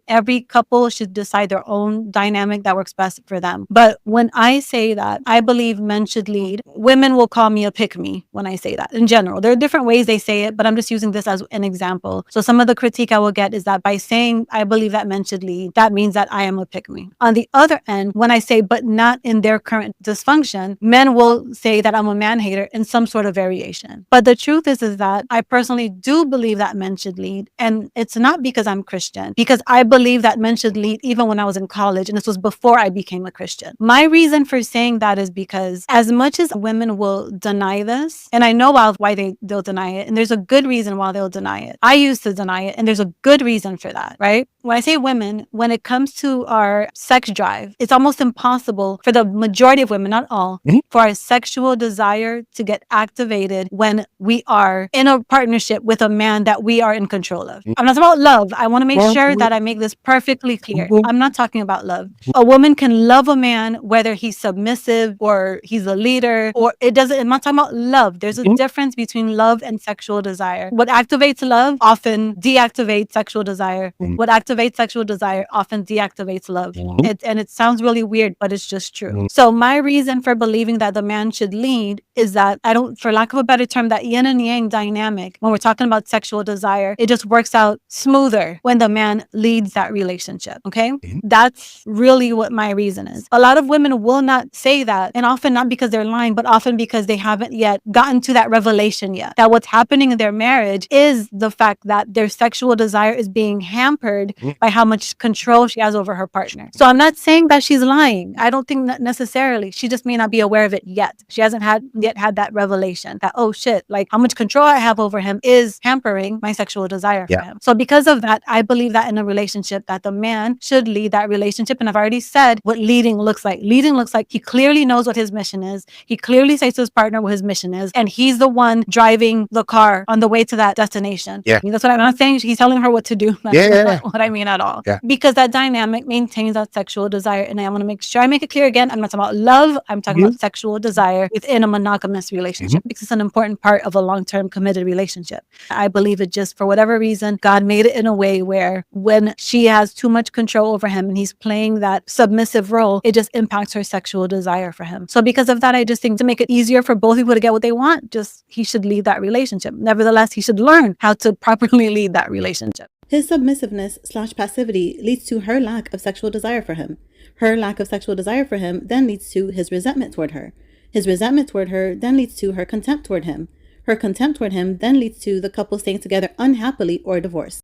Every couple should decide their own dynamic that works best for them. But when I say that, I believe men should lead. Women will call me a pick me when I say that in general. There are different ways they say it, but I'm just using this as an example. So some of the critique I will get is that by saying I believe that men should lead, that means that I am a pick me. On the other end, when I say but not in their current dysfunction, men will say that I'm a man hater in some sort of variation. But the truth is that I personally do believe that men should lead. And it's not because I'm Christian, because I believe that men should lead even when I was in college. And this was before I became a Christian. My reason for saying that is because as much as women will deny this, and I know why they'll deny it, and there's a good reason why they'll deny it. I used to deny it, and there's a good reason for that, right? When I say women, when it comes to our sex drive, it's almost impossible for the majority of women, not all, for our sexual desire to get activated when we are in a partnership with a man that we are in control of. I'm not talking about love. I want to make sure that I make this perfectly clear. I'm not talking about love. A woman can love a man whether he's submissive or he's a leader, or I'm not talking about love. There's a difference between love and sexual desire. What activates love often deactivates sexual desire. What activates sexual desire often deactivates love. And it sounds really weird, but it's just true. So my reason for believing that the man should lead is that for lack of a better term, that yin and yang dynamic, when we're talking about sexual desire, it just works out smoother when the man leads that relationship. Okay? That's really what my reason is. A lot of women will not say that, and often not because they're lying, but often because they haven't yet gotten to that revelation yet. That what's happening in their marriage is the fact that their sexual desire is being hampered by how much control she has over her partner. So I'm not saying that she's lying. I don't think that necessarily. She just may not be aware of it yet. She hasn't yet had that revelation that, oh shit, like how much control I have over him is hampering my sexual desire for him. So because of that, I believe that in a relationship that the man should lead that relationship. And I've already said what leading looks like. Leading looks like he clearly knows what his mission is. He clearly says to his partner what his mission is. And he's the one driving the car on the way to that destination. I mean, that's what I'm not saying. He's telling her what to do. That's not what I mean at all. Because that dynamic maintains that sexual desire. And I want to make sure I make it clear again. I'm not talking about love. I'm talking about sexual desire within a monogamous relationship, because it's an important part of a long-term committed relationship. I believe it just, for whatever reason, God made it in a way where when she has too much control over him and he's playing that submissive role, it just impacts her sexual desire for him. So because of that, I just think to make it easier for both people to get what they want, just he should lead that relationship. Nevertheless, he should learn how to properly lead that relationship. His submissiveness/passivity leads to her lack of sexual desire for him. Her lack of sexual desire for him then leads to his resentment toward her. His resentment toward her then leads to her contempt toward him. Her contempt toward him then leads to the couple staying together unhappily or divorce.